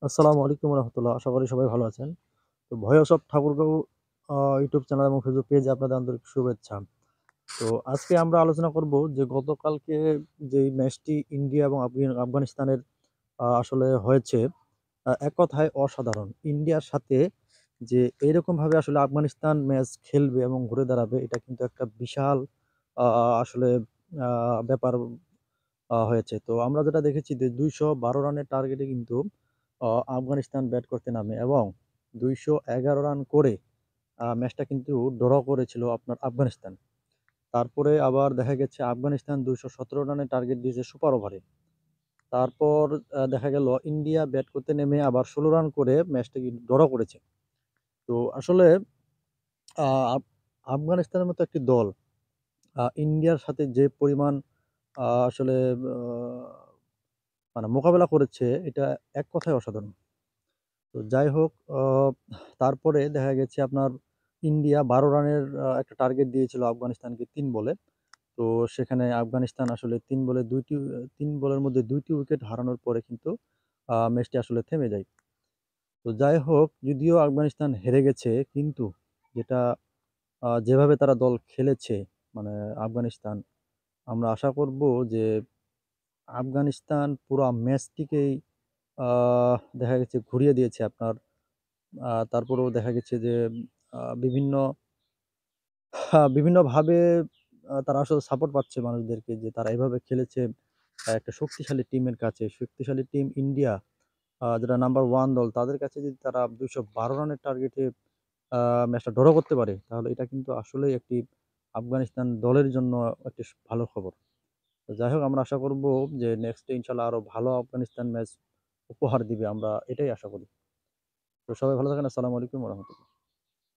আসসালামু আলাইকুম রহমতুল্লাহ। আশা করি সবাই ভালো আছেন। তো voice of Thakurgaon YouTube channel এবং ফেসবুক পেজে আপনাদের আন্তরিক শুভেচ্ছা। তো আজকে আমরা আলোচনা করব যে গতকালকে যেই ম্যাচটি ইন্ডিয়া এবং আফগানিস্তানের আসলে হয়েছে, এক কথায় অসাধারণ। ইন্ডিয়ার সাথে যে এইরকমভাবে আসলে আফগানিস্তান ম্যাচ খেলবে এবং ঘুরে দাঁড়াবে, এটা কিন্তু একটা বিশাল আ আসলে ব্যাপার হয়েছে। তো আমরা যেটা দেখেছি যে ২১২ রানের টার্গেটে কিন্তু আফগানিস্তান ব্যাট করতে নামে এবং ২১১ রান করে ম্যাচটা কিন্তু ড্র করেছিল আপনার আফগানিস্তান। তারপরে আবার দেখা গেছে আফগানিস্তান ২১৭ রানের টার্গেট দিয়েছে সুপার ওভারে। তারপর দেখা গেল ইন্ডিয়া ব্যাট করতে নেমে আবার ১৬ রান করে ম্যাচটা কিন্তু ড্র করেছে। তো আসলে আ আফ আফগানিস্তানের মতো একটি দল ইন্ডিয়ার সাথে যে পরিমাণ আসলে আ মানে মোকাবেলা করেছে, এটা এক কথায় অসাধারণ। তো যাই হোক, তারপরে দেখা গেছে আপনার ইন্ডিয়া ১২ রানের একটা টার্গেট দিয়েছিল আফগানিস্তানকে ৩ বলে। তো সেখানে আফগানিস্তান আসলে ৩ বলের মধ্যে ২ টি উইকেট হারানোর পরে কিন্তু ম্যাচটি আসলে থেমে যায়। তো যাই হোক, যদিও আফগানিস্তান হেরে গেছে, কিন্তু যেটা যেভাবে তারা দল খেলেছে, মানে আফগানিস্তান, আমরা আশা করব যে আফগানিস্তান পুরা ম্যাচটিকেই দেখা গেছে ঘুরিয়ে দিয়েছে আপনার। তারপরেও দেখা গেছে যে বিভিন্ন বিভিন্নভাবে তারা আসলে সাপোর্ট পাচ্ছে মানুষদেরকে, যে তারা এভাবে খেলেছে একটা শক্তিশালী টিমের কাছে। শক্তিশালী টিম ইন্ডিয়া, যেটা নাম্বার 1 দল, তাদের কাছে যদি তারা ২১২ রানের টার্গেটে ম্যাচটা ড্র করতে পারে, তাহলে এটা কিন্তু আসলেই একটি আফগানিস্তান দলের জন্য একটি ভালো খবর। তো যাই হোক, আমরা আশা করব যে নেক্সট ডে ইনশাআল্লাহ আরো ভালো আফগানিস্তান ম্যাচ উপহার দিবে। আমরা এটাই আশা করি। তো সবাই ভালো থাকেন। আসসালামু আলাইকুম ওয়া রাহমাতুল্লাহ।